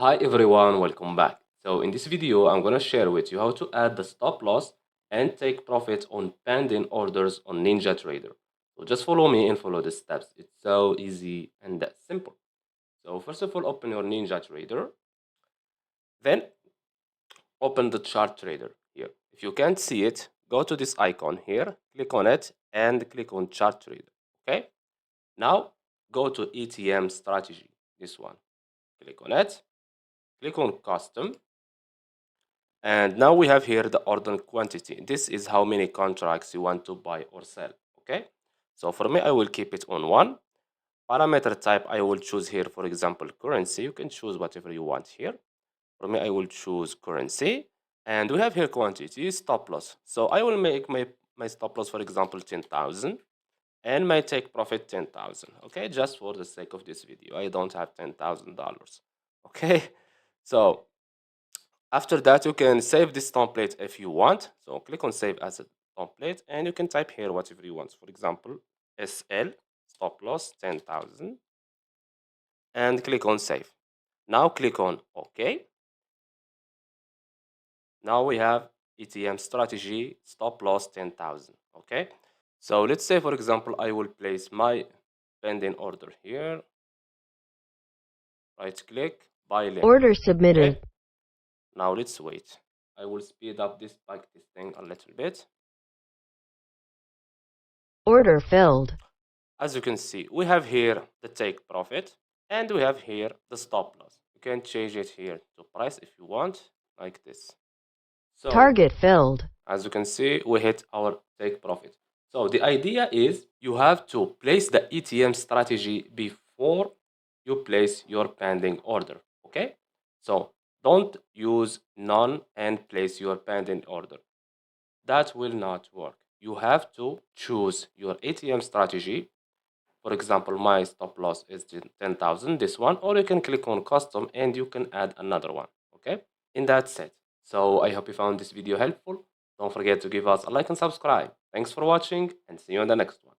Hi everyone, welcome back. So in this video, I'm going to share with you how to add the stop loss and take profit on pending orders on NinjaTrader. So just follow me and follow the steps. It's so easy and that simple. So first of all, open your NinjaTrader. Then open the chart trader here. If you can't see it, go to this icon here, click on it and click on chart trader. Okay. Now go to ETM strategy, this one. Click on it, click on custom. And now we have here the order quantity. This is how many contracts you want to buy or sell. Okay. So for me, I will keep it on one. Parameter type, I will choose here, for example, currency. You can choose whatever you want here. For me, I will choose currency. And we have here quantity, stop loss. So I will make my stop loss, for example, 10,000 and my take profit 10,000. Okay, just for the sake of this video. I don't have $10,000. Okay, so after that, you can save this template if you want. So click on save as a template and you can type here whatever you want. For example, SL, stop loss 10,000 and click on save. Now click on OK. Now we have ETM strategy, stop loss 10,000. Okay. So let's say, for example, I will place my pending order here. Right click, buy limit. Order submitted. Okay. Now let's wait. I will speed up this thing a little bit. Order filled. As you can see, we have here the take profit and we have here the stop loss. You can change it here to price if you want, like this. So Target filled. as you can see, we hit our take profit. So the idea is you have to place the ETM strategy before you place your pending order. Okay. So don't use none and place your pending order. That will not work. You have to choose your ATM strategy. For example, my stop loss is 10,000, this one, or you can click on custom and you can add another one. Okay. And that's it. So I hope you found this video helpful. Don't forget to give us a like and subscribe. Thanks for watching and see you on the next one.